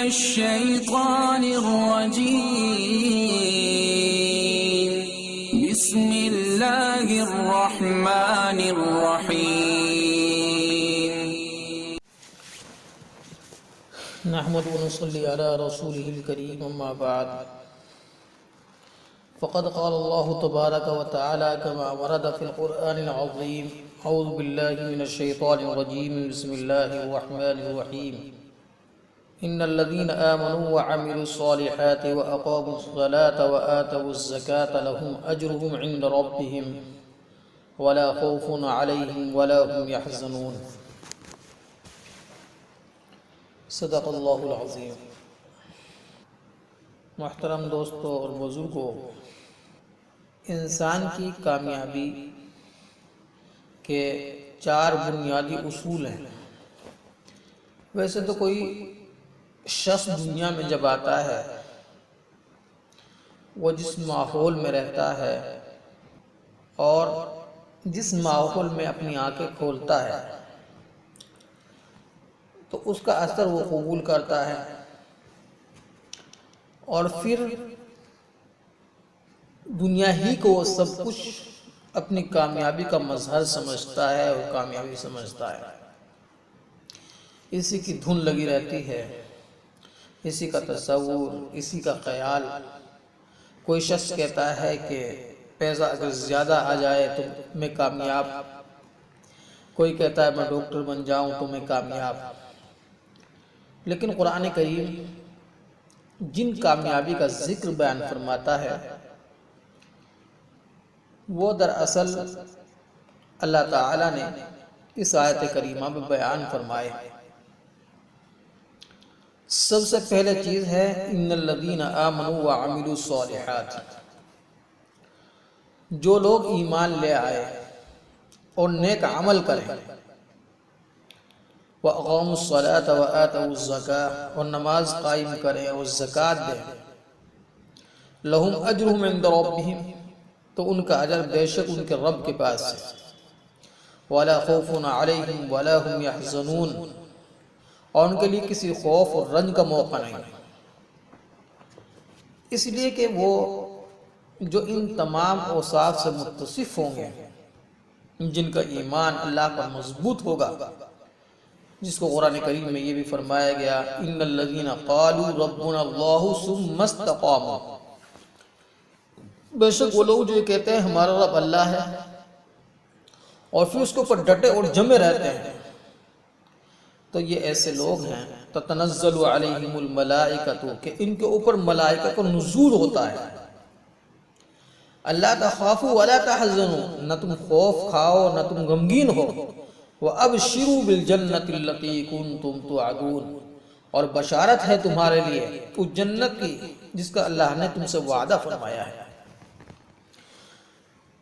الشيطان الرجيم بسم الله الرحمن الرحيم نحمد ونصلي على رسوله الكريم اما بعد فقد قال الله تبارك وتعالى كما ورد في القرآن العظيم اعوذ بالله من الشيطان الرجيم بسم الله الرحمن الرحيم ان الذين آمنوا وعملوا الصالحات وأقاموا الصلاة وآتوا الزكاة لهم أجرهم عند ربهم ولا خوف عليهم ولا هم يحزنون صدق اللہ العظیم۔ محترم دوستو اور بزرگوں، انسان کی کامیابی کے 4 بنیادی اصول ہیں۔ ویسے تو کوئی شخص دنیا میں جب آتا ہے، وہ جس ماحول میں رہتا ہے اور جس ماحول میں اپنی آنکھیں کھولتا ہے تو اس کا اثر وہ قبول کرتا ہے، اور پھر دنیا ہی کو وہ سب کچھ اپنی کامیابی کا مظہر سمجھتا ہے اور کامیابی سمجھتا ہے۔ اسی کی دھن لگی رہتی ہے، اسی کا تصور، اسی کا خیال۔ کوئی شخص کہتا ہے کہ پیسہ اگر زیادہ آ جائے تو میں کامیاب، کوئی کہتا ہے میں ڈاکٹر بن جاؤں تو میں کامیاب۔ لیکن قرآن کریم جن کامیابی کا ذکر بیان فرماتا ہے وہ دراصل اللہ تعالیٰ نے اس آیت کریمہ میں بیان فرمائے۔ سب سے پہلے چیز ہے ان الذین آمنوا وعملوا الصالحات۔ جو لوگ ایمان لے آئے اور نیک عمل کریں، وَأَقَامُوا الصَّلَاةَ وَآتَوُا الزَّكَاةَ، اور نماز قائم کریں اور زکوٰۃ دیں، لَهُمْ أَجْرُهُمْ عِنْدَ رَبِّهِمْ، تو ان کا اجر بے شک ان کے رب کے پاس ہے، وَلَا خَوْفٌ عَلَيْهِمْ وَلَا هُمْ يَحْزَنُونَ، اور ان کے لیے کسی خوف اور رنج کا موقع نہیں، اس لیے کہ وہ جو ان تمام اوصاف سے متصف ہوں گے، جن کا ایمان اللہ پر مضبوط ہوگا، جس کو قرآن کریم میں یہ بھی فرمایا گیا ان الذین قالوا ربنا اللہ ثم استقاموا، بے شک وہ لوگ جو کہتے ہیں ہمارا رب اللہ ہے اور پھر اس کے اوپر ڈٹے اور جمے رہتے ہیں، تو یہ ایسے لوگ ہیں تتنزل علیہم الملائکۃ، کہ ان کے اوپر ملائکہ کا نزول ہوتا ہے۔ اللہ تخافوا ولا تحزنوا، نہ تم خوف کھاؤ نہ تم غمگین ہو، وَأَبْشِرُوا بِالْجَنَّةِ الَّتِي كُنْتُمْ تُوعَدُونَ، اور بشارت ہے تمہارے لیے اس جنت کی جس کا اللہ نے تم سے وعدہ فرمایا ہے۔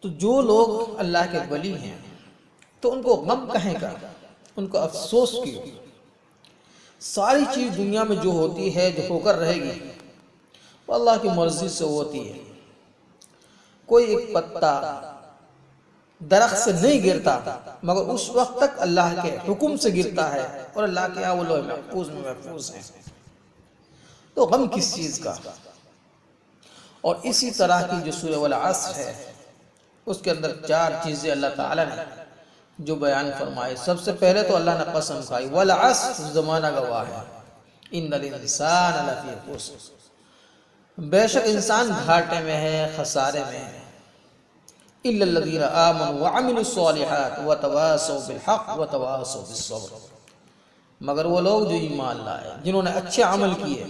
تو جو لوگ اللہ کے ولی ہیں تو ان کو غم کہیں گا، ان کو افسوس کیوں؟ ساری چیز دنیا میں جو ہوتی ہے، جو ہو کر رہے گی، وہ اللہ کی مرضی سے ہوتی ہے۔ کوئی ایک پتا درخت سے نہیں گرتا مگر اس وقت تک اللہ کے حکم سے گرتا ہے، اور اللہ کے وہ لوح محفوظ میں محفوظ ہیں۔ تو غم کس چیز کا؟ اور اسی طرح کی جو سورہ والعصر ہے اس کے اندر 4 چیزیں اللہ تعالیٰ نے جو بیان فرمائے۔ سب سے پہلے تو اللہ نے قسم کھائی، والعصر، زمانہ گواہ ہے، ان الانسان لفی خسر، بے شک انسان گھاٹے میں ہے، خسارے میں ہے، الا الذین آمنوا وعملوا الصالحات وتواصوا بالحق وتواصوا بالصبر، مگر وہ لوگ جو ایمان لائے، جنہوں نے اچھے عمل کیے،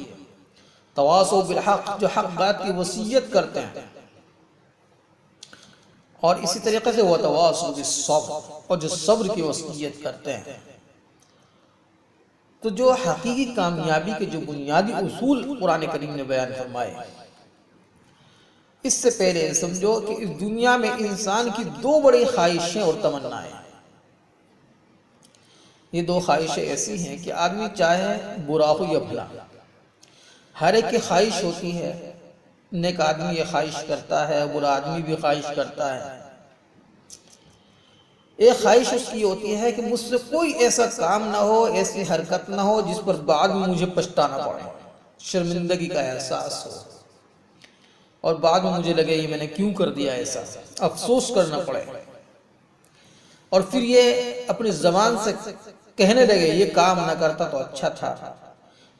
تواصوا بالحق، جو حق بات کی وصیت کرتے ہیں، اور اسی طریقے سے وتواصوا بالصبر، اور جو صبر کی وصیت کرتے ہیں۔ تو جو حقیقی کامیابی کے جو بنیادی اصول قرآن کریم نے بیان فرمائے، اس سے پہلے سمجھو کہ اس دنیا میں انسان کی 2 بڑی خواہشیں اور تمنائیں۔ یہ 2 خواہشیں ایسی ہیں کہ آدمی چاہے برا ہو یا بھلا، ہر ایک کی خواہش ہوتی ہے۔ نیک آدمی یہ خواہش کرتا ہے، برا آدمی بھی خواہش کرتا ہے۔ ایک خواہش اس کی ہوتی ہے کہ مجھ سے کوئی ایسا کام نہ ہو، ایسی حرکت نہ ہو جس پر بعد میں مجھے پچھتانا پڑے۔ شرمندگی کا احساس ہو، اور بعد میں مجھے لگے یہ میں نے کیوں کر دیا ایسا، افسوس کرنا پڑے، اور پھر یہ اپنی زبان سے کہنے لگے یہ کام نہ کرتا تو اچھا تھا،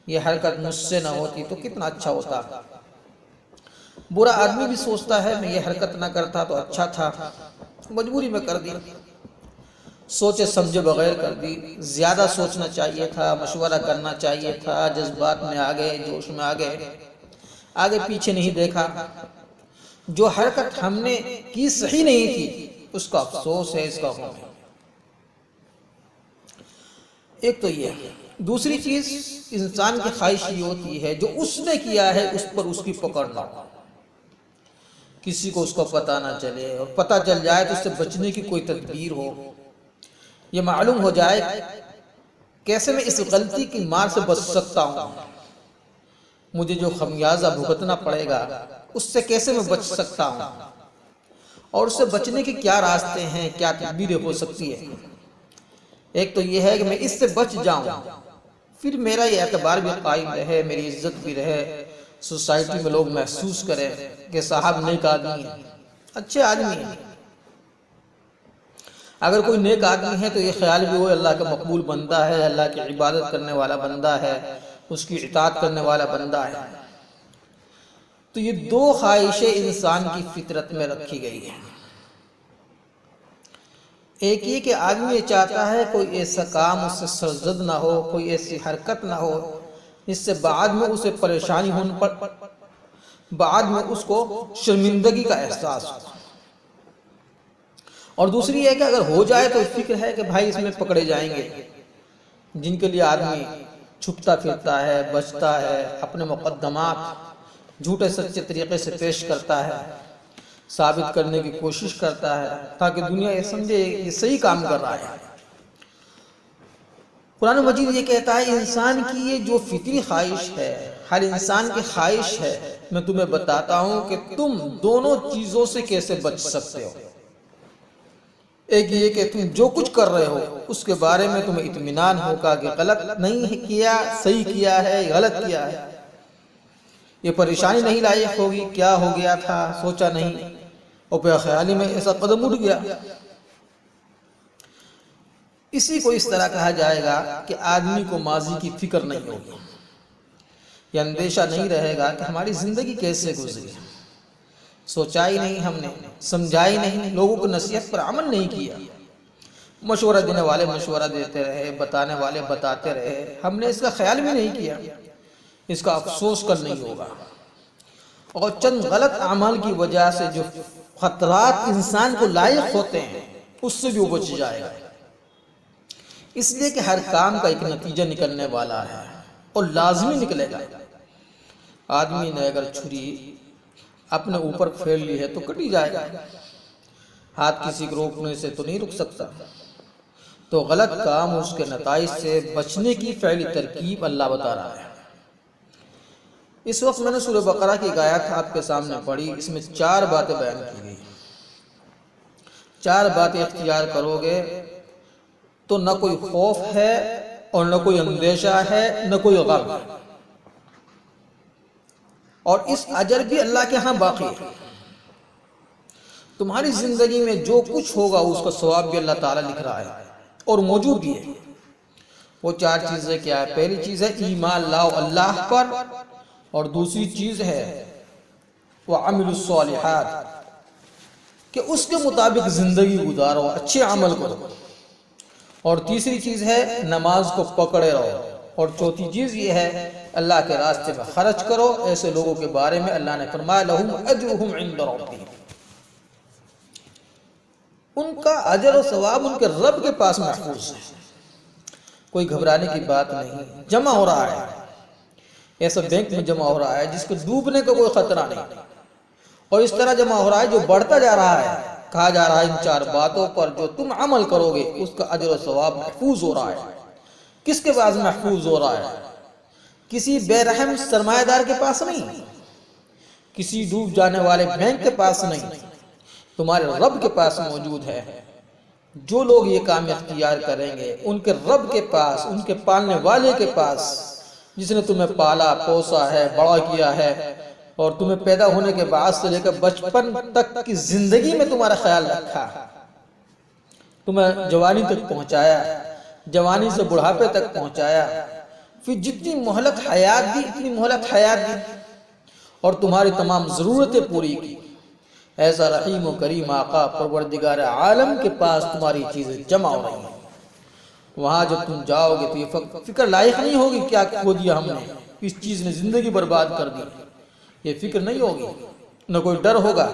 یہ حرکت مجھ سے نہ ہوتی تو کتنا اچھا ہوتا۔ برا آدمی بھی سوچتا ہے میں یہ حرکت نہ کرتا تو اچھا تھا، مجبوری میں کر دی، سوچے سمجھے بغیر کر دی، زیادہ سوچنا چاہیے تھا، مشورہ کرنا چاہیے تھا، جذبات میں آگے، جوش میں آگے پیچھے نہیں دیکھا۔ جو حرکت ہم نے کی صحیح نہیں تھی اس کا افسوس ہے، اس کا غم ہے۔ ایک تو یہ ہے۔ دوسری چیز انسان کی خواہش یہ ہوتی ہے جو اس نے کیا ہے اس پر اس کی پکڑ نہ ہو، کسی کو اس کو پتہ نہ چلے، اور پتہ چل جائے تو اس سے بچنے کی کوئی تدبیر ہو، یہ معلوم ہو جائے کیسے میں اس غلطی کی مار سے بچ سکتا ہوں، مجھے جو خمیازہ بھگتنا پڑے گا اس سے کیسے میں بچ سکتا ہوں، اور اس سے بچنے کے کیا راستے ہیں، کیا تدبیریں ہو سکتی ہے۔ ایک تو یہ ہے کہ میں اس سے بچ جاؤں، پھر میرا یہ اعتبار بھی قائم رہے، میری عزت بھی رہے، سوسائٹی میں لوگ محسوس کریں کہ صاحب نیک آدمی ہے، اچھے آدمی ہیں۔ اگر کوئی نیک آدمی ہے تو یہ خیال بھی ہو اللہ کا مقبول بندہ ہے، اللہ کی عبادت کرنے والا بندہ ہے، اس کی اطاعت کرنے والا بندہ ہے۔ تو یہ دو خواہشیں انسان کی فطرت میں رکھی گئی ہیں۔ ایک یہ کہ آدمی یہ چاہتا ہے کوئی ایسا کام اس سے سرزد نہ ہو، کوئی ایسی حرکت نہ ہو جس سے بعد میں اسے پریشانی ہونے پر بعد میں اس کو شرمندگی کا احساس ہو، اور دوسری یہ ہے کہ اگر ہو جائے تو فکر ہے کہ بھائی اس میں پکڑے جائیں گے، جن کے لیے آدمی چھپتا پھرتا ہے، بچتا ہے، اپنے مقدمات جھوٹے سچے طریقے سے پیش کرتا ہے، ثابت کرنے کی کوشش کرتا ہے تاکہ دنیا یہ سمجھے یہ صحیح کام کر رہا ہے۔ قرآن مجید یہ کہتا ہے انسان کی یہ جو فطری خواہش ہے، ہر انسان کی خواہش ہے، میں تمہیں بتاتا ہوں کہ تم دونوں چیزوں سے کیسے بچ سکتے ہو۔ ایک یہ کہ تم جو کچھ کر رہے ہو اس کے بارے میں تمہیں اطمینان ہوگا کہ غلط نہیں کیا، صحیح کیا ہے، غلط کیا ہے، یہ پریشانی نہیں لائق ہوگی، کیا ہو گیا تھا سوچا نہیں، اور بے خیالی میں ایسا قدم اٹھ گیا۔ اسی کو اس طرح کہا جائے گا کہ آدمی کو ماضی کی فکر نہیں ہوگی، یہ اندیشہ نہیں رہے گا کہ ہماری زندگی کیسے گزری، سوچا ہی نہیں ہم نے، سمجھا ہی نہیں، لوگوں کو نصیحت پر عمل نہیں کیا، مشورہ دینے والے مشورہ دیتے رہے، بتانے والے بتاتے رہے، ہم نے اس کا خیال بھی نہیں کیا، اس کا افسوس کل نہیں ہوگا۔ اور چند غلط اعمال کی وجہ سے جو خطرات انسان کو لاحق ہوتے ہیں اس سے بھی وہ بچ جائے گا، اس لیے کہ ہر کام کا ایک نتیجہ نکلنے والا ہے اور لازمی نکلے گا۔ آدمی نے اگر چھری اپنے اوپر پھیر لی ہے تو کٹی جائے گا، ہاتھ کسی کو روکنے سے تو نہیں رک سکتا۔ تو غلط کام اس کے نتائج سے بچنے کی فعلی ترکیب اللہ بتا رہا ہے۔ اس وقت میں نے سورہ بقرہ کی آیات آپ کے سامنے پڑھی، اس میں 4 باتیں بیان کی گئی۔ 4 باتیں اختیار کرو گے تو نہ کوئی خوف ہے اور نہ کوئی اندیشہ ہے، نہ کوئی غم ہے، اور اس اجر بھی اللہ کے ہاں باقی ہے۔ تمہاری زندگی میں جو کچھ ہوگا اس کا ثواب بھی اللہ تعالیٰ لکھ رہا ہے اور موجود بھی ہے۔ وہ 4 چیزیں کیا ہے؟ پہلی چیز ہے ایمان لاؤ اللہ پر، اور دوسری چیز ہے وَعَمِلُوا الصَّالِحَاتِ کہ اس کے مطابق زندگی گزارو، اچھے عمل کرو، اور تیسری چیز ہے نماز کو پکڑے رہو، اور چوتھی چیز یہ ہے اللہ کے راستے میں خرچ کرو۔ ایسے لوگوں کے بارے میں اللہ نے فرمایا لَهُمْ أَجْرُهُمْ عِنْدَ رَبِّهِمْ، ان کا اجر و ثواب ان کے رب کے پاس محفوظ ہے۔ کوئی گھبرانے کی بات نہیں، جمع ہو رہا ہے، ایسا بینک میں جمع ہو رہا ہے جس کو ڈوبنے کا کوئی خطرہ نہیں، اور اس طرح جمع ہو رہا ہے جو بڑھتا جا رہا ہے۔ کہا جا رہا ہے ان 4 باتوں پر جو تم عمل کرو گے اس کا اجر و ثواب محفوظ ہو رہا ہے۔ کس کے پاس محفوظ ہو رہا ہے؟ کسی بے رحم سرمایہ دار کے پاس نہیں، کسی ڈوب جانے والے بینک کے پاس نہیں، تمہارے رب کے پاس موجود ہے۔ جو لوگ یہ کام اختیار کریں گے ان کے رب کے پاس، ان کے پالنے والے کے پاس جس نے تمہیں پالا پوسا ہے، بڑا کیا ہے، اور تمہیں پیدا ہونے کے بعد سے لے کر بچپن تک کی زندگی میں تمہارا خیال رکھا، تمہیں جوانی تک پہنچایا، جوانی سے بڑھاپے تک پہنچایا، پھر جتنی مہلت حیات دی اتنی مہلت حیات دی، اور تمہاری تمام ضرورتیں پوری کی۔ ایسا رحیم و کریم آقا پروردگار عالم کے پاس تمہاری چیزیں جمع ہو رہی ہیں۔ وہاں جب تم جاؤ گے تو یہ فکر لائق نہیں ہوگی کیا کھو دیا ہم نے، اس چیز نے زندگی برباد کر دی، یہ فکر نہیں ہوگی، نہ کوئی ڈر ہوگا۔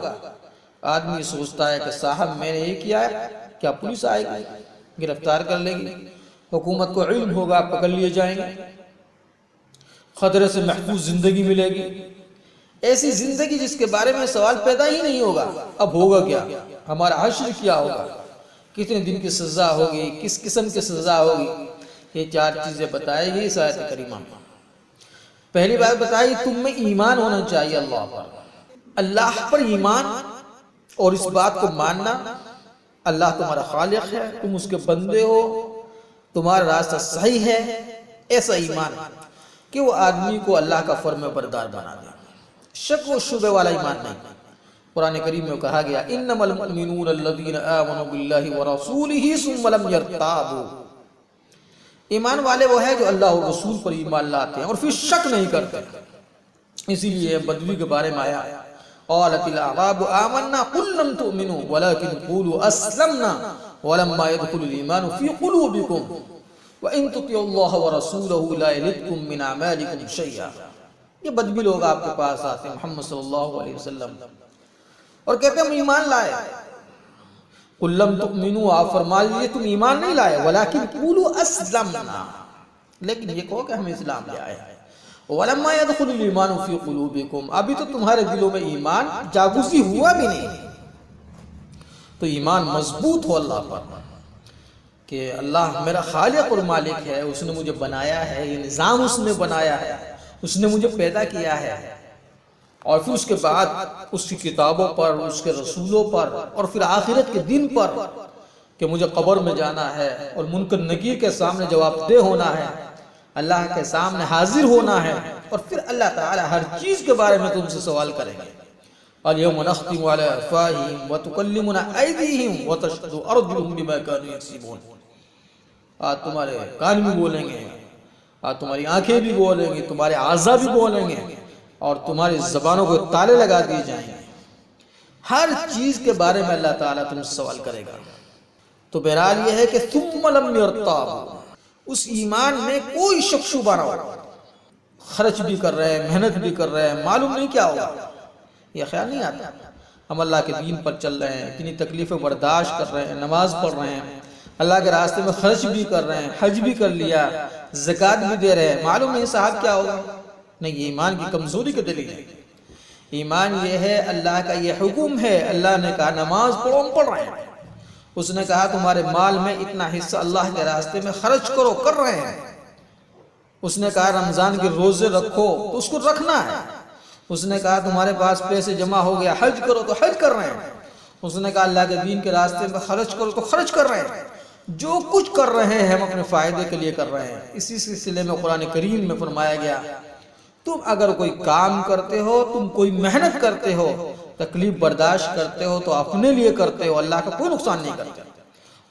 آدمی سوچتا ہے کہ صاحب میں نے یہ کیا ہے، کیا پولیس آئے گی گرفتار کر لے گی، حکومت کو علم ہوگا پکڑ لیے جائیں گے، خطرے سے محفوظ زندگی ملے گی۔ ایسی زندگی جس کے بارے میں سوال پیدا ہی نہیں ہوگا، اب ہوگا کیا، ہمارا حشر کیا ہوگا، کتنے دن کی سزا ہوگی، کس قسم کی سزا ہوگی، یہ چار چیزیں بتائے گی اس آیت کریمہ میں۔ پہلی بات بتائی تم میں ایمان ہونا چاہیے اللہ پر ایمان، اور اس بات کو ماننا اللہ تمہارا خالق ہے، تم اس کے بندے ہو، تمہارا راستہ صحیح ہے، ایسا ایمان کہ وہ آدمی کو اللہ کا فرمان بردار بنا دے، شک و شبہ والا ایمان نہیں۔ قرآن کریم میں کہا گیا انما المؤمنون الذین آمنوا باللہ ورسولہ ثم لم یرتابوا، ایمان والے وہ ہیں جو اللہ اور رسول پر ایمان لاتے ہیں اور پھر شک نہیں کرتے۔ اسی لیے بدوی کے بارے میں آیا قالت الاعراب آمنا قل لم تؤمنوا ولكن قولوا اسلمنا ولما يدخل الايمان في قلوبكم وان تطيعوا الله ورسوله لا يلدكم من اعمالكم شيئا۔ یہ بدوی لوگ آپ کے پاس آتے ہیں محمد صلی اللہ علیہ وسلم اور کہتے ہیں ہم ایمان لائے، قل لم تؤمنوا، آپ فرما لیجئے تم ایمان نہیں لائے، ولیکن قولوا اسلمنا، لیکن یہ کہو کہ ہم اسلام لے آئے، وَلَمَّا يَدْخُلُ الْإِيمَانُ فِي قُلُوبِكُمْ، ابھی تو تمہارے دلوں میں ایمان جاگوزی ہوا بھی نہیں۔ تو ایمان مضبوط ہو اللہ پر کہ اللہ میرا خالق اور مالک ہے، اس نے مجھے بنایا ہے، یہ نظام اس نے بنایا ہے، اس نے مجھے پیدا کیا ہے، اور پھر اس کے بعد اس کی کتابوں پر، اس کے رسولوں پر، اور پھر آخرت کے دن پر کہ مجھے قبر میں جانا ہے اور منکر نکیر کے سامنے جواب دہ ہونا ہے، اللہ کے سامنے حاضر ہونا ہے، اور پھر اللہ تعالی ہر چیز کے بارے میں تم سے سوال کریں گے۔ الْيَوْمَ نَخْتِمُ عَلَىٰ أَفْوَاهِهِمْ وَتُكَلِّمُنَا أَيْدِيهِمْ وَتَشْهَدُ أَرْجُلُهُمْ بِمَا كَانُوا يَكْسِبُونَ، آج تمہارے کان بھی بولیں گے، آج تمہاری آنکھیں بھی بولیں گی، تمہارے اعضاء بھی بولیں گے، اور تمہاری زبانوں کو تالے لگا دیے جائیں گے۔ ہر چیز کے بارے میں اللہ تعالیٰ تم سے سوال کرے گا۔ تو بہرحال یہ ہے کہ ثُمَّ لَمْ يَرْتَابُوا، اس ایمان میں کوئی شک شبہ نہ ہو، خرچ بھی کر رہے ہیں، محنت بھی کر رہے ہیں، معلوم نہیں کیا ہوگا، یہ خیال نہیں آتا، ہم اللہ کے دین پر چل رہے ہیں، اتنی تکلیفیں برداشت کر رہے ہیں، نماز پڑھ رہے ہیں، اللہ کے راستے میں خرچ بھی کر رہے ہیں، حج بھی کر لیا، زکوٰۃ بھی دے رہے ہیں، معلوم نہیں صاحب کیا ہوگا، نہیں، یہ ایمان کی کمزوری کے دلیل ہے۔ ایمان یہ ہے اللہ کا یہ حکم ہے، اللہ نے کہا نماز پڑھو، ہم پڑھ رہے ہیں، اس نے کہا تمہارے مال میں اتنا حصہ اللہ کے راستے میں خرچ کرو، کر رہے ہیں، اس نے کہا رمضان کے روزے رکھو تو اس کو رکھنا ہے، اس نے کہا تمہارے پاس پیسے جمع ہو گیا حج کرو تو حج کر رہے ہیں، اس نے کہا اللہ کے دین کے راستے میں خرچ کرو تو خرچ کر رہے ہیں، جو کچھ کر رہے ہیں ہم اپنے فائدے کے لیے کر رہے ہیں۔ اسی سلسلے میں قرآن کریم میں فرمایا گیا تم اگر کوئی کام کرتے ہو، تم کوئی محنت کرتے ہو، تکلیف برداشت کرتے ہو تو اپنے لیے کرتے ہو، اللہ کا کوئی نقصان نہیں کرتے۔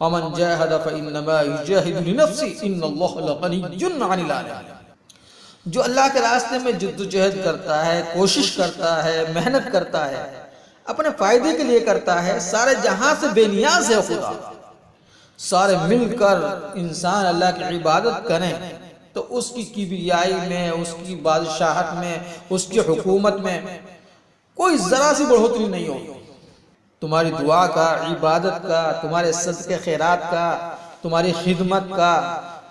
وَمَنْ جَاهَدَ فَإِنَّمَا يُجَاهِدُ لِنَفْسِهِ إِنَّ اللَّهَ لَغَنِيٌّ عَنِ الْعَالَمِينَ، جو اللہ کے راستے میں جد و جہد کرتا ہے، کوشش کرتا ہے، محنت کرتا ہے، اپنے فائدے کے لیے کرتا ہے، سارے جہاں سے بے نیاز ہے خدا، سارے مل کر انسان اللہ کی عبادت کریں تو اس کی کبریائی میں، اس کی بادشاہت میں، اس کی حکومت میں کوئی ذرا سی بڑھوتری نہیں ہوگی۔ تمہاری دعا کا، عبادت کا، تمہارے صدقے خیرات کا، تمہاری خدمت کا،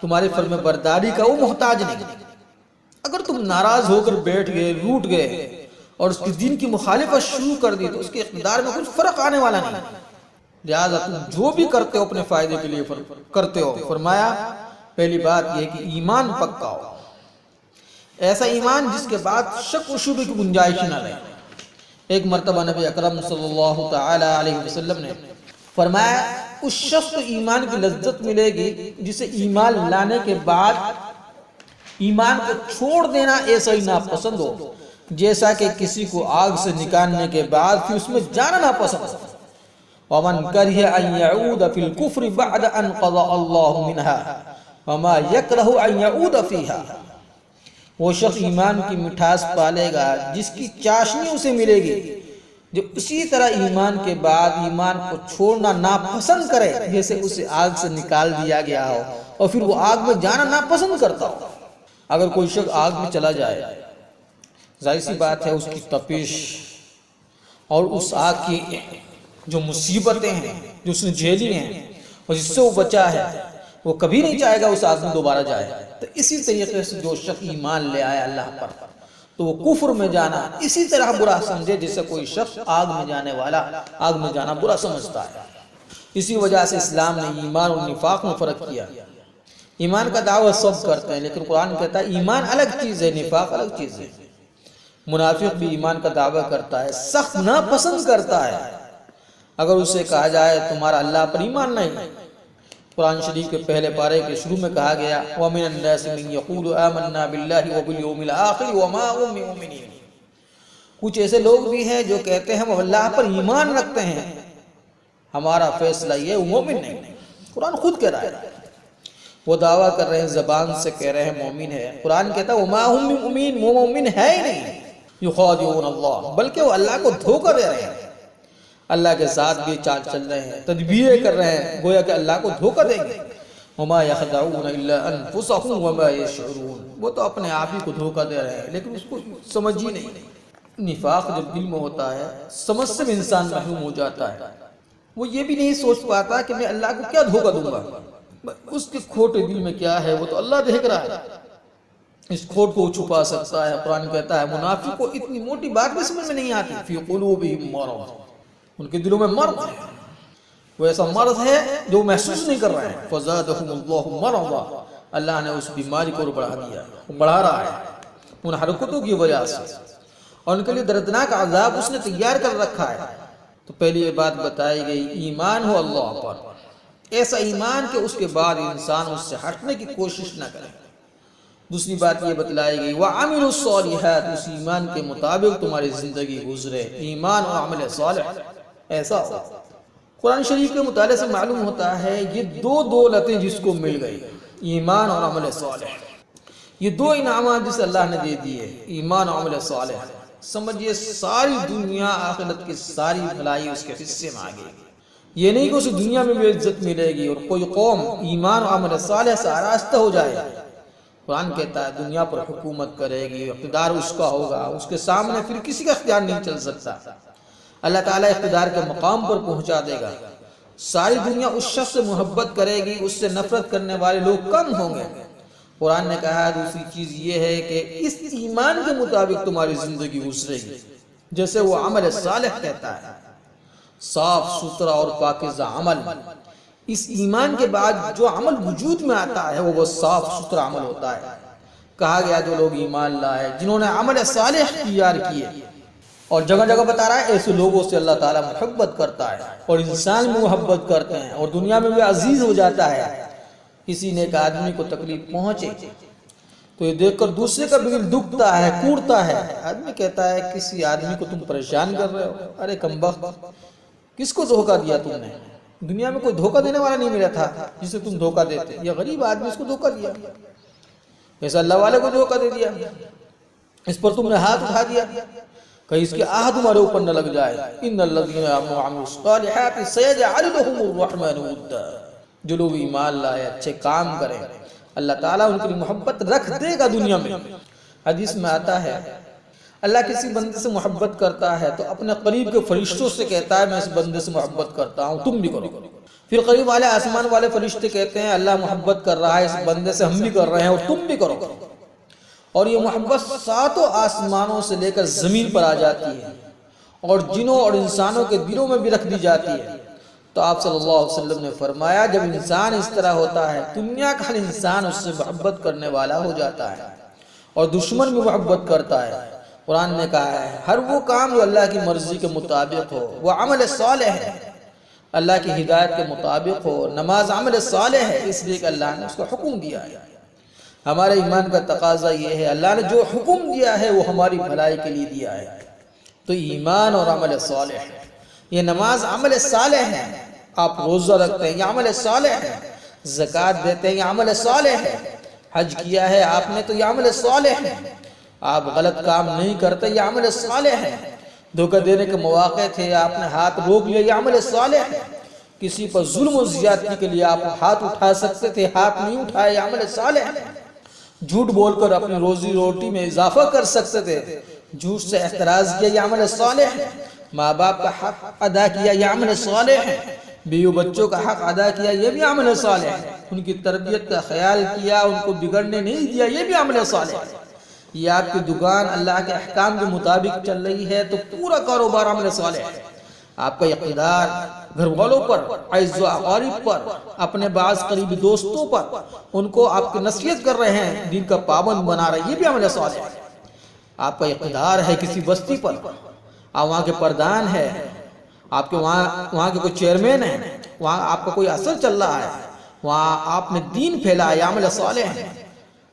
تمہاری فرم برداری کا وہ محتاج نہیں۔ اگر تم ناراض ہو کر بیٹھ گئے، روٹ گئے اور اس کی دین کی مخالفت شروع کر دی تو اس کے اقتدار میں کوئی فرق آنے والا نہیں۔ لہذا تم جو بھی کرتے ہو اپنے فائدے کے لیے کرتے ہو۔ فرمایا پہلی بات یہ کہ ایمان پکا ہو، ایسا ایمان جس کے بعد شک و شبہ کی گنجائش نہ رہے۔ ایک مرتبہ نبی اکرم صلی اللہ تعالی علیہ وسلم نے فرمایا اس شخص کو ایمان کی لذت ملے گی جسے ایمان لانے کے بعد ایمان کو چھوڑ دینا ایسا ہی ناپسند ہو جیسا کہ کسی کو آگ سے نکالنے کے بعد پھر اس میں جانا ناپسند ہو۔ وَمَنْ كَرِهَ أَنْ يَعُودَ فِي الْكُفْرِ بَعْدَ أَنْ قَضَى اللَّهُ مِنْهَا وَمَا يَكْرَهُ أَنْ يَعُودَ فِيهَا، وہ شخص ایمان کی مٹھاس پالے گا جس کی چاشنی اسے ملے گی، جو اسی طرح ایمان کے بعد ایمان کو چھوڑنا ناپسند کرے جیسے اسے آگ سے نکال دیا گیا ہو اور پھر وہ آگ میں جانا ناپسند کرتا ہو۔ اگر کوئی شخص آگ میں چلا جائے، ظاہر سی بات ہے اس کی تپش اور اس آگ کی جو مصیبتیں ہیں جو اس نے جھیلی ہیں اور جس سے وہ بچا ہے، وہ کبھی نہیں چاہے گا اس آگ میں دوبارہ جائے۔ تو اسی طریقے سے جو شخص ایمان لے آیا اللہ پر تو وہ کفر میں جانا اسی طرح برا سمجھے جیسے کوئی شخص آگ میں جانے والا آگ میں جانا برا سمجھتا ہے۔ اسی وجہ سے اسلام نے ایمان اور نفاق میں فرق کیا۔ ایمان کا دعویٰ سب کرتے ہیں لیکن قرآن کہتا ہے ایمان الگ چیز ہے، نفاق الگ چیز ہے۔ منافق بھی ایمان کا دعویٰ کرتا ہے، سخت ناپسند کرتا ہے اگر اسے کہا جائے تمہارا اللہ پر ایمان نہیں۔ قرآن شریف کے پہلے پارے کے شروع میں کہا گیا وَمِنَ النَّاسِ مِن يَقُولُ آمَنَّا بِاللَّهِ وَبِالْيَوْمِ الْآخِرِ وَمَا هُم بِمُؤْمِنِينَ، کچھ ایسے لوگ بھی ہیں جو کہتے ہیں ہم اللہ پر ایمان رکھتے ہیں، ہمارا فیصلہ یہ وہ مومن نہیں۔ قرآن خود کہہ رہا ہے، وہ دعویٰ کر رہے ہیں، زبان سے کہہ رہے ہیں مومن ہے، قرآن کہتا ہے وَمَا هُم بِمُؤْمِنِينَ، وہ مومن ہے ہی نہیں۔ يُخَادِعُونَ اللَّهَ، بلکہ وہ اللہ کو دھوکہ دے رہے ہیں، اللہ کے ساتھ بھی چال چل رہے ہیں، تدبیریں کر رہے ہیں گویا کہ اللہ کو دھوکہ دیں گے۔ وَمَا يَخْدَعُونَ إِلَّا أَنفُسَهُمْ وَمَا يَشْعُرُونَ، وہ تو اپنے آپ ہی کو دھوکہ دے رہے ہیں لیکن اس کو سمجھ ہی نہیں۔ نفاق جب دل میں ہوتا ہے سمجھ سے بھی انسان محروم ہو جاتا ہے، وہ یہ بھی نہیں سوچ پاتا کہ میں اللہ کو کیا دھوکہ دوں گا، اس کے کھوٹے دل میں کیا ہے وہ تو اللہ دیکھ رہا ہے، اس کھوٹ کو چھپا سکتا ہے۔ قرآن کہتا ہے منافق کو اتنی موٹی بات بھی سمجھ میں نہیں آتی، فی قلوبہم مرض، ان کے دلوں میں مرض ہے، وہ ایسا مرض ہے جو محسوس نہیں کر رہے ہیں۔ فزادہم اللہ مرضا، اللہ نے اس بیماری کو بڑھا دیا، وہ بڑھا رہا ہے ان حرکتوں کی وجہ سے، اور ان کے لیے دردناک عذاب اس نے تیار کر رکھا ہے۔ تو پہلی یہ بات بتائی گئی ایمان ہو اللہ پر، ایسا ایمان کہ اس کے بعد انسان اس سے ہٹنے کی کوشش نہ کرے۔ دوسری بات یہ بتلائی گئی وَعَمِلُوا الصَّالِحَاتِ، اس ایمان کے مطابق تمہاری زندگی گزرے، ایمان اور عمل صالح ایسا ہو۔ قرآن شریف کے مطالعے سے معلوم ہوتا ہے یہ دو دولتیں جس کو مل گئی، ایمان اور عمل صالح، یہ دو انعامات جس اللہ نے دے دیے، ایمان اور عمل صالح، سمجھئے ساری دنیا آخرت کی ساری بھلائی اس کے حصے میں آ گئی۔ یہ نہیں کہ اسے دنیا میں بھی عزت ملے گی اور کوئی قوم ایمان اور عمل صالح سے آراستہ ہو جائے۔ قرآن کہتا ہے دنیا پر حکومت کرے گی، اقتدار اس کا ہوگا، اس کے سامنے پھر کسی کا اختیار نہیں چل سکتا، اللہ تعالیٰ اقتدار کے مقام پر پہنچا دے گا۔ ساری دنیا اس شخص سے محبت کرے گی، اس سے نفرت کرنے والے لوگ کم ہوں گے۔ قرآن نے کہا ہے دوسری چیز یہ ہے کہ اس ایمان کے مطابق تمہاری زندگی گزرے گی، جیسے وہ عمل صالح کہتا ہے، صاف ستھرا اور پاکیزہ عمل۔ اس ایمان کے بعد جو عمل وجود میں آتا ہے وہ صاف ستھرا عمل ہوتا ہے۔ کہا گیا جو لوگ ایمان لائے، جنہوں نے عمل صالح اختیار کیے، اور جگہ جگہ بتا رہا ہے ایسے لوگوں سے اللہ تعالیٰ محبت کرتا ہے اور انسان میں محبت کرتے ہیں اور دنیا میں بھی عزیز ہو جاتا ہے۔ کسی نیک آدمی کو تکلیف پہنچے تو یہ دیکھ کر دوسرے کا بھی دل دکھتا ہے، کوڑتا ہے۔ آدمی کہتا ہے کسی آدمی کو تم پریشان کر رہے ہو، ارے کمبخت کس کو دھوکہ دیا تم نے؟ دنیا میں کوئی دھوکہ دینے والا نہیں ملا تھا جسے تم دھوکہ دیتے، یہ غریب آدمی اس کو دھوکہ دیا، ایسا اللہ والے کو دھوکہ دے دیا، اس پر تم نے ہاتھ اٹھا دیا، کہیں اس کی آہ تمہارے اوپر نہ لگ جائے۔ ان الذین آمنوا وعملوا الصالحات سیجعل لهم الرحمن ودا، جو لوگ ایمان لائے اچھے کام کریں اللہ تعالیٰ ان کی محبت رکھ دے گا دنیا میں۔ حدیث میں آتا ہے اللہ کسی بندے سے محبت کرتا ہے تو اپنے قریب کے فرشتوں سے کہتا ہے میں اس بندے سے محبت کرتا ہوں، تم بھی کرو۔ پھر قریب والے آسمان والے فرشتے کہتے ہیں اللہ محبت کر رہا ہے اس بندے سے، ہم بھی کر رہے ہیں اور تم بھی کرو۔ اور یہ محبت ساتوں آسمانوں سے لے کر زمین پر آ جاتی ہے اور جنوں اور انسانوں کے دلوں میں بھی رکھ دی جاتی ہے۔ تو آپ صلی اللہ علیہ وسلم نے فرمایا جب انسان اس طرح ہوتا ہے دنیا کا ہر انسان اس سے محبت کرنے والا ہو جاتا ہے اور دشمن بھی محبت کرتا ہے۔ قرآن نے کہا ہے ہر وہ کام جو اللہ کی مرضی کے مطابق ہو وہ عمل صالح ہے، اللہ کی ہدایت کے مطابق ہو۔ نماز عمل صالح ہے اس لیے کہ اللہ نے اس کو حکم دیا ہے۔ ہمارے ایمان کا تقاضا یہ ہے اللہ نے جو حکم دیا ہے وہ ہماری بھلائی کے لیے دیا ہے. تو ایمان اور عمل صالح ہے. یہ نماز عمل صالح ہے. آپ روزہ رکھتے ہیں یہ عمل صالح ہے. زکوٰۃ دیتے ہیں یہ عمل صالح ہے. حج کیا ہے آپ نے تو یہ عمل صالح ہے. آپ غلط کام نہیں کرتے یہ عمل صالح ہے. دھوکہ دینے کے مواقع تھے آپ نے ہاتھ روک لیا یہ عمل صالح ہے. کسی پر ظلم و زیادتی کے لیے آپ ہاتھ اٹھا سکتے تھے ہاتھ نہیں اٹھائے یہ عمل صالح ہے. جھوٹ بول کر اپنی روزی روٹی میں اضافہ کر سکتے تھے جھوٹ سے احتراز کیا یہ عمل صالح ہے. ماں باپ کا حق ادا کیا یہ عمل صالح ہے. بیوی بچوں کا حق ادا کیا یہ بھی عمل صالح ہے. ان کی تربیت کا خیال کیا ان کو بگڑنے نہیں دیا یہ بھی عمل صالح ہے. یہ آپ کی دکان اللہ کے احکام کے مطابق چل رہی ہے تو پورا کاروبار عمل صالح ہے. آپ کا اقتدار گھر والوں پر عزیز و اقارب پر اپنے بعض قریبی دوستوں پر ان کو آپ کی نصیحت کر رہے ہیں دین کا پابند بنا رہے ہیں یہ بھی عمل صالح ہے. آپ کا اقتدار ہے کسی بستی پر آپ وہاں کے پردان ہے آپ کے وہاں کے کوئی چیئرمین ہیں وہاں آپ کا کوئی اثر چل رہا ہے وہاں آپ نے دین پھیلایا یہ عمل صالح ہے.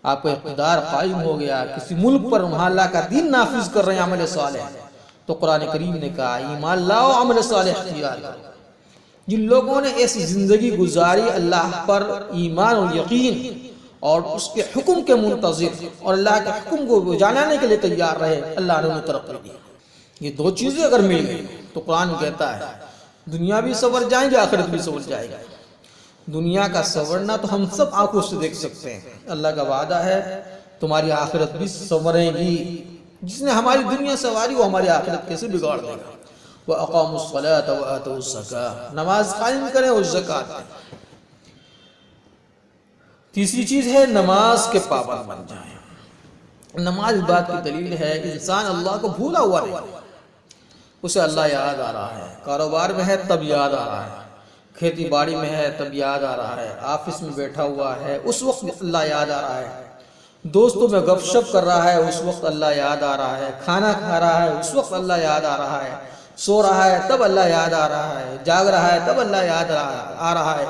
آپ کا اقتدار قائم ہو گیا کسی ملک پر وہاں اللہ کا دین نافذ کر رہے ہیں عمل صالح ہے. تو قرآن کریم نے کہا ایمان لاؤ عمل صالح اختیار کرو. جن لوگوں نے ایسی زندگی گزاری اللہ پر ایمان اور یقین اور اس کے حکم کے منتظر اور اللہ کے حکم کو جانانے کے لیے تیار رہے اللہ نے انہیں ترقی دی. یہ دو چیزیں اگر مل گئی تو قرآن کہتا ہے دنیا بھی سنور جائیں گے آخرت بھی سنور جائے گا. دنیا کا سنورنا تو ہم سب آنکھوں سے دیکھ سکتے ہیں. اللہ کا وعدہ ہے تمہاری آخرت بھی سنورے گی. جس نے ہماری دنیا سنواری وہ ہماری آخرت کیسے بگاڑ دے گا. وَأَقَامُوا الصَّلَاةَ وَآتَوُا الزَّكَاةَ نماز قائم کریں اور زکوٰۃ دیں. تیسری چیز ہے نماز کے پابند بن جائیں. نماز اس بات کی دلیل ہے انسان اللہ کو بھولا ہوا نہیں اسے اللہ یاد آ رہا ہے. کاروبار میں ہے تب یاد آ رہا ہے کھیتی باڑی میں ہے تب یاد آ رہا ہے آفس میں بیٹھا ہوا ہے اس وقت اللہ یاد آ رہا ہے دوستوں میں گپ شپ کر رہا ہے اس وقت اللہ یاد آ رہا ہے کھانا کھا رہا ہے اس وقت اللہ یاد آ رہا ہے سو رہا ہے تب اللہ یاد آ رہا ہے جاگ رہا ہے تب اللہ یاد آ رہا ہے.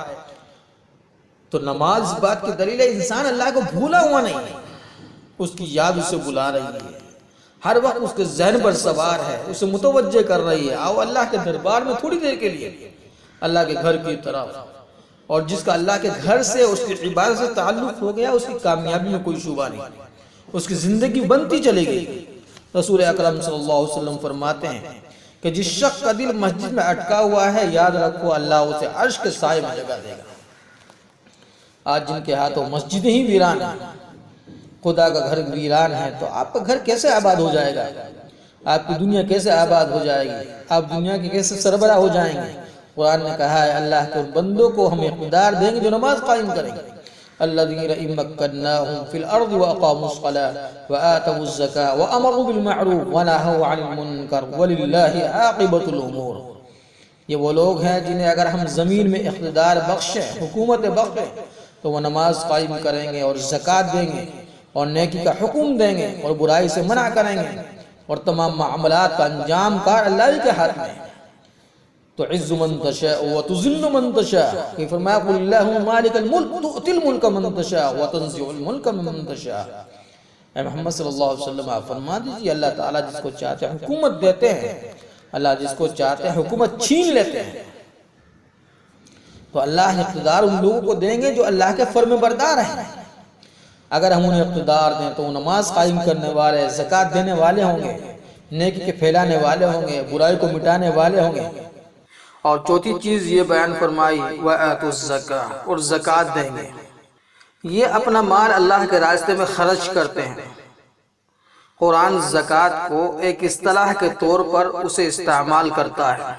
تو نماز اس بات کی دلیل ہے انسان اللہ کو بھولا ہوا نہیں اس کی یاد اسے بلا رہی ہے ہر وقت اس کے ذہن پر سوار ہے اسے متوجہ کر رہی ہے. آؤ اللہ کے دربار میں تھوڑی دیر کے لیے اللہ کے گھر کی طرف. اور جس کا اللہ کے گھر سے اس کی عبادت سے تعلق ہو گیا اس کی کامیابی میں کوئی شبہ نہیں اس کی زندگی بنتی چلے گئی. رسول اکرم صلی اللہ علیہ وسلم فرماتے ہیں کہ جس شخص کا دل مسجد میں اٹکا ہوا ہے یاد رکھو اللہ اسے عرش کے سائے میں جگہ دے گا. آج جن کے ہاتھوں مسجدیں ہی ویران ہیں خدا کا گھر ویران ہے تو آپ کا گھر کیسے آباد ہو جائے گا آپ کی دنیا کیسے آباد ہو جائے گی آپ دنیا کے کیسے سربراہ ہو جائیں گے. قرآن نے کہا ہے اللہ کے بندوں کو ہم اقتدار دیں گے جو نماز قائم کریں گے. الذین ان مکناہم فی الارض واقاموا الصلاة وآتوا الزکاة وامروا بالمعروف ونہوا عن المنکر وللہ عاقبۃ الامور. یہ وہ لوگ ہیں جنہیں اگر ہم زمین میں اقتدار بخشیں حکومت بخشیں تو وہ نماز قائم کریں گے اور زکوٰۃ دیں گے اور نیکی کا حکم دیں گے اور برائی سے منع کریں گے اور تمام معاملات کا انجام کار اللہ ہی کے ہاتھ میں ہے. تو عز من تشاء وتذل من تشاء کہ فرمایا قل اللہم مالک الملک تؤتی الملک من تشاء وتنزع الملک من تشاء. اے محمد صلی اللہ علیہ وسلم آپ فرما دیجئے اللہ تعالیٰ جس کو چاہتے ہیں حکومت دیتے ہیں اللہ جس کو چاہتے ہیں حکومت چھین لیتے ہیں. تو اللہ اقتدار ان لوگوں کو دیں گے جو اللہ کے فرم بردار ہیں. اگر ہم انہیں اقتدار دیں تو وہ نماز قائم کرنے والے زکوٰۃ دینے والے ہوں گے نیکی کے پھیلانے والے ہوں گے برائی کو مٹانے والے ہوں گے. اور چوتھی چیز یہ بیان فرمائی وَآتُوا الزَّكَاةَ اور زکوٰۃ دیں گے. یہ اپنا مال اللہ کے راستے میں خرچ کرتے ہیں. قرآن زکوٰۃ کو ایک اصطلاح کے طور پر اسے استعمال کرتا ہے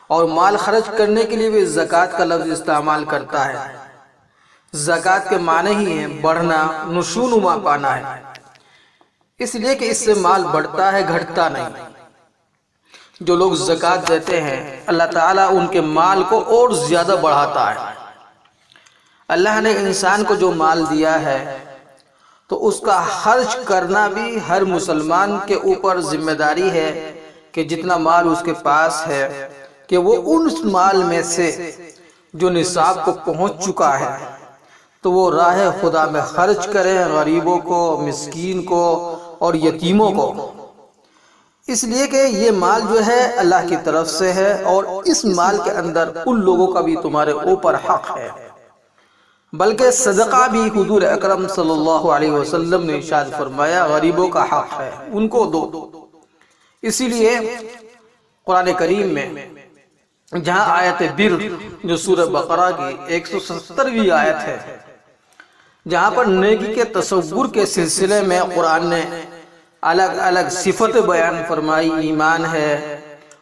اور مال خرچ کرنے کے لیے بھی زکوٰۃ کا لفظ استعمال کرتا ہے. زکوٰۃ کے معنی ہی ہیں بڑھنا نشونما پانا ہے اس لیے کہ اس سے مال بڑھتا ہے گھٹتا نہیں. جو لوگ زکوٰۃ دیتے ہیں اللہ تعالیٰ ان کے مال کو اور زیادہ بڑھاتا ہے. اللہ نے انسان کو جو مال دیا ہے تو اس کا خرچ کرنا بھی ہر مسلمان کے اوپر ذمہ داری ہے کہ جتنا مال اس کے پاس ہے کہ وہ اس مال میں سے جو نصاب کو پہنچ چکا ہے تو وہ راہ خدا میں خرچ کریں، غریبوں کو، مسکین کو اور یتیموں کو، اس لیے کہ یہ مال جو ہے اللہ کی طرف سے ہے، اور اس مال کے اندر ان لوگوں کا بھی تمہارے اوپر حق ہے، بلکہ صدقہ بھی حضور اکرم صلی اللہ علیہ وسلم نے ارشاد فرمایا غریبوں کا حق ہے، ان کو دو۔ اسی لیے قرآن کریم میں جہاں آیت بر جو سورہ بقرہ کی 170ویں آیت ہے، جہاں پر نیکی کے تصور کے سلسلے میں قرآن نے الگ الگ صفت بیان فرمائی، ایمان ہے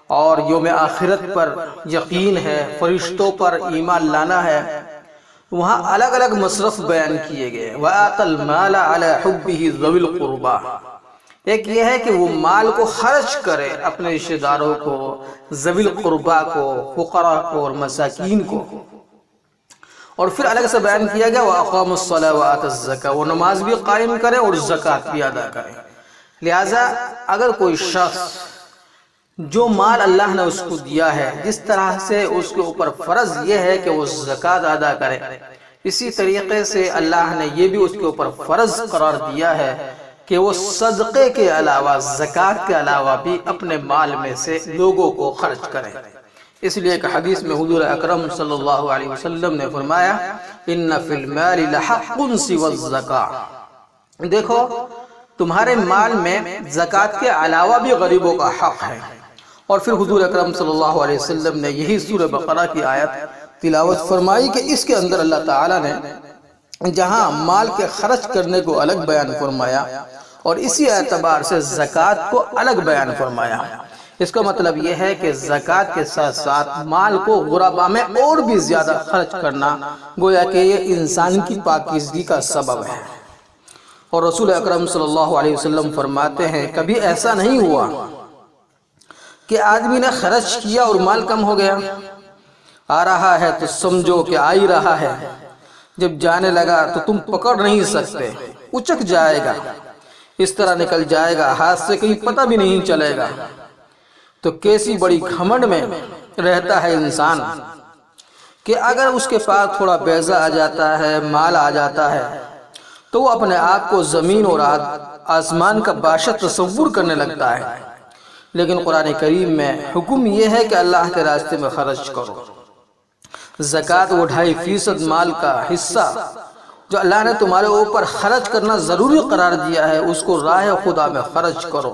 اور یوم آخرت پر یقین ہے، فرشتوں پر ایمان لانا ہے، وہاں الگ الگ مصرف بیان کیے گئے۔ وَآتَ الْمَالَ عَلَى حُبِّهِ ذَوِي الْقُرْبَى، ایک یہ ہے کہ وہ مال کو خرچ کرے اپنے رشتہ داروں کو، ذوی القربا کو، فقراء کو اور مساکین کو، اور پھر الگ سے بیان کیا گیا وَأَقَامُوا الصَّلَاةَ وَآتَى الزَّكَاةَ، وہ نماز بھی قائم کرے اور زکوٰۃ بھی ادا کرے۔ لہٰذا اگر کوئی شخص جو مال اللہ نے اس کو دیا ہے، جس طرح سے اس کے اوپر فرض یہ ہے کہ وہ زکوٰۃ ادا کرے، اسی طریقے سے اللہ نے یہ بھی اس کے اوپر فرض قرار دیا ہے کہ وہ صدقے کے علاوہ، زکوٰۃ کے علاوہ بھی اپنے مال میں سے لوگوں کو خرچ کرے۔ اس لیے کہ حدیث میں حضور اکرم صلی اللہ علیہ وسلم نے فرمایا إِنَّ فِي الْمَالِ لَحَقٌّ سِوَى الزَّكَاةِ، دیکھو تمہارے مال میں زکوٰۃ کے علاوہ بھی غریبوں کا حق ہے۔ اور پھر حضور اکرم صلی اللہ علیہ وسلم نے یہی سورہ بقرہ کی آیت تلاوت فرمائی کہ اس کے اندر اللہ تعالیٰ نے جہاں مال کے خرچ کرنے کو الگ بیان فرمایا اور اسی اعتبار سے زکوٰۃ کو الگ بیان فرمایا۔ اس کا مطلب یہ ہے کہ زکوٰۃ کے ساتھ ساتھ مال کو غربا میں اور بھی زیادہ خرچ کرنا گویا کہ یہ انسان کی پاکیزگی کا سبب ہے۔ اور رسول اکرم صلی اللہ علیہ وسلم فرماتے ہیں کبھی ایسا نہیں ہوا کہ آدمی نے خرچ کیا اور مال کم ہو گیا، آ رہا ہے تو سمجھو کہ آ ہی رہا ہے، جب جانے لگا تو تم پکڑ نہیں سکتے، اچک جائے گا، اس طرح نکل جائے گا، ہاتھ سے کہیں پتہ بھی نہیں چلے گا۔ تو کیسی بڑی گھمنڈ میں رہتا ہے انسان کہ اگر اس کے پاس تھوڑا بیضہ آ جاتا ہے، مال آ جاتا ہے، تو وہ اپنے آپ کو زمین اور آسمان کا بادشاہ تصور کرنے لگتا ہے۔ لیکن قرآن کریم میں حکم یہ ہے کہ اللہ کے راستے میں خرچ کرو۔ زکوٰۃ وہ 2.5% مال کا حصہ جو اللہ نے تمہارے اوپر خرچ کرنا ضروری قرار دیا ہے، اس کو راہ خدا میں خرچ کرو۔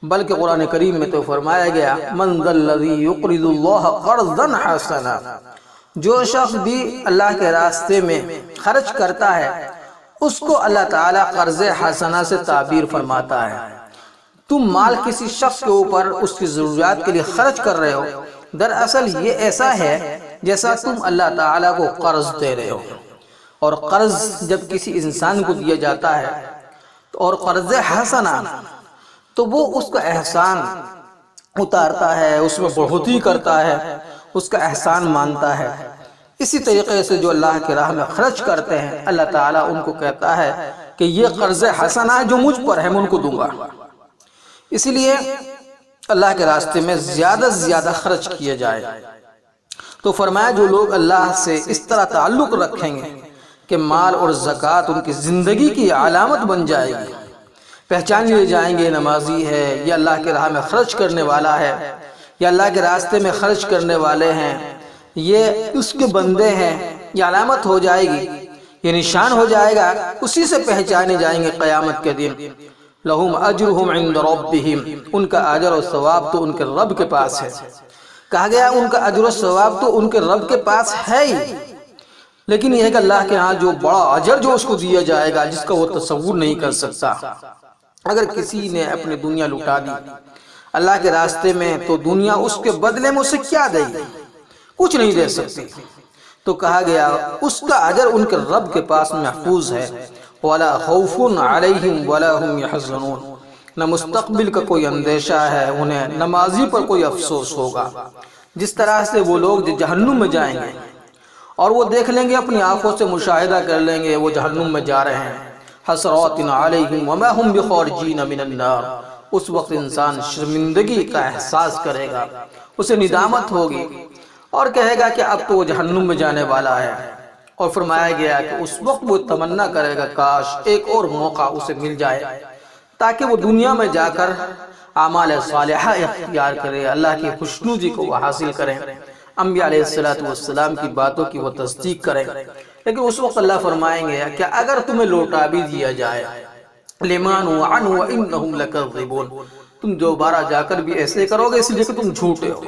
بلکہ قرآن کریم میں تو فرمایا گیا من ذا الذی یقرض اللہ قرضا حسنا، جو شخص بھی اللہ کے راستے میں خرچ کرتا ہے اس کو اللہ تعالیٰ قرض حسنہ سے تعبیر فرماتا ہے۔ تم مال کسی شخص کے اوپر اس کی ضروریات کے لیے خرچ کر رہے ہو، دراصل یہ ایسا ہے جیسا تم اللہ تعالیٰ کو قرض دے رہے ہو۔ اور قرض جب کسی انسان کو دیا جاتا ہے اور قرض حسنہ، تو وہ اس کا احسان اتارتا ہے، اس میں بڑھوتری کرتا ہے، اس کا احسان مانتا ہے۔ اسی طریقے سے جو اللہ کی راہ میں خرچ کرتے ہیں، اللہ تعالیٰ ان کو کہتا ہے کہ یہ قرض حسنہ ہے جو مجھ پر ہے، میں ان کو دوں گا۔ اسی لیے اللہ کے راستے میں زیادہ سے زیادہ خرچ کیے جائے۔ تو فرمایا جو لوگ اللہ سے اس طرح تعلق رکھیں گے کہ مال اور زکوٰۃ ان کی زندگی کی علامت بن جائے گی، پہچان لیے جائیں گے نمازی ہے، یا اللہ کے راہ میں خرچ کرنے والا ہے، یا اللہ کے راستے میں خرچ کرنے والے ہیں، یہ اس کے بندے ہیں، یہ علامت ہو جائے گی، یہ نشان ہو جائے گا، اسی سے پہچانے جائیں گے قیامت کے دن۔ لہم اجرہم عند ربہم، ان کا اجر و ثواب تو ان کے رب کے پاس ہے۔ کہا گیا ان کا اجر و ثواب تو ان کے رب کے پاس ہے ہی، لیکن یہ ہے کہ اللہ کے ہاں جو بڑا اجر جو اس کو دیا جائے گا جس کا وہ تصور نہیں کر سکتا۔ اگر کسی نے اپنی دنیا لٹا دی اللہ کے راستے میں تو دنیا اس کے بدلے میں اسے کیا دے گی؟ کچھ نہیں دے سکتی۔ تو کہا گیا اس کا اجر ان کے رب کے پاس محفوظ ہے۔ وَلَا خَوْفٌ عَلَيْهِمْ وَلَا هُمْ يَحْزَنُونَ، نہ مستقبل کا کوئی اندیشہ ہے انہیں، نہ ماضی پر کوئی افسوس ہوگا۔ جس طرح سے وہ لوگ جو جہنم میں جائیں گے اور وہ دیکھ لیں گے، اپنی آنکھوں سے مشاہدہ کر لیں گے وہ جہنم میں جا رہے ہیں، حسرات علیہم وما ہم بخارجین من النار، اس وقت انسان شرمندگی کا احساس کرے گا، اسے ندامت ہوگی اور کہے گا کہ اب تو وہ جہنم میں جانے والا ہے۔ اور فرمایا گیا کہ اس وقت وہ تمنا کرے گا کاش ایک اور موقع اسے مل جائے تاکہ وہ دنیا میں جا کر اعمال صالحہ اختیار کرے، اللہ کی خوشنودی کو وہ حاصل کریں، انبیاء علیہ السلام کی باتوں کی وہ تصدیق کریں۔ لیکن اس وقت اللہ فرمائیں گے کہ اگر تمہیں لوٹا بھی دیا جائے لِمَانُوا عَنْهُ وَإِنَّهُمْ لَكَذِّبُونَ، تم دوبارہ جا کر بھی ایسے کرو گے اس لیے کہ تم جھوٹے ہو۔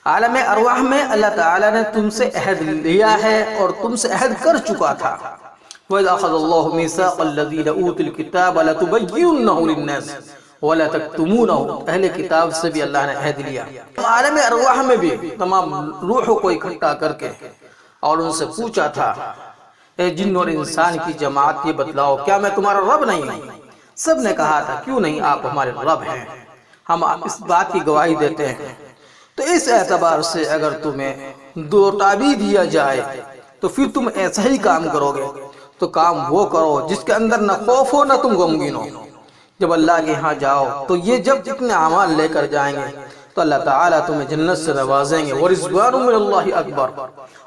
عالم ارواح میں اللہ تعالیٰ نے تم سے عہد لیا ہے اور تم سے عہد کر چکا تھا۔ وَإِذْ أَخَذَ اللَّهُ مِيثَاقَ الَّذِينَ أُوتُوا الْكِتَابَ لَتُبَيِّنُنَّهُ لِلنَّاسِ وَلَا تَكْتُمُونَهُ، اہل کتاب سے بھی اللہ نے عہد لیا۔ عالم ارواح میں بھی تمام روحوں کو اکٹھا کر کے اور ان سے پوچھا تھا، اے جن اور انسان کی جماعت، یہ بتلاؤ کیا میں تمہارا رب نہیں ہوں؟ سب نے کہا تھا کیوں نہیں، آپ ہمارے رب ہیں، ہم اس بات کی گواہی دیتے ہیں۔ تو اس اعتبار سے اگر تمہیں لوٹا بھی دیا جائے تو پھر تم ایسا ہی کام کرو گے، تو کام وہ کرو جس کے اندر نہ خوف ہو نہ تم غمگین ہو۔ جب اللہ کے ہاں جاؤ تو یہ جب اتنے اعمال لے کر جائیں گے تو اللہ تعالیٰ تمہیں جنت سے نوازیں گے، وَرِضْوَانٌ مِّنَ اللَّهِ اکبر،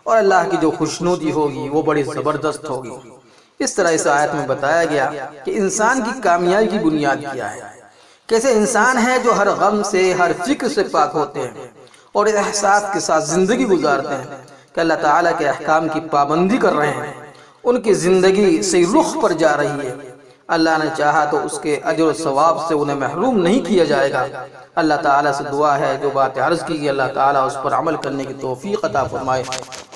اور اللہ کی جو خوشنودی ہوگی وہ بڑی زبردست ہوگی۔ اس طرح اس آیت میں بتایا گیا کہ انسان کی کامیابی کی بنیاد کیا ہے، کیسے انسان ہے جو ہر غم سے ہر فکر سے پاک ہوتے ہیں اور اس احساس کے ساتھ زندگی گزارتے ہیں کہ اللہ تعالیٰ کے احکام کی پابندی کر رہے ہیں، ان کی زندگی صحیح رخ پر جا رہی ہے، اللہ نے چاہا تو اس کے اجر و ثواب سے انہیں محروم نہیں کیا جائے گا۔ اللہ تعالیٰ سے دعا ہے جو بات عرض کی گئی اللہ تعالیٰ اس پر عمل کرنے کی توفیق عطا فرمائے۔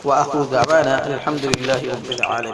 وآخر دعوانا الحمدللہ رب العالمین۔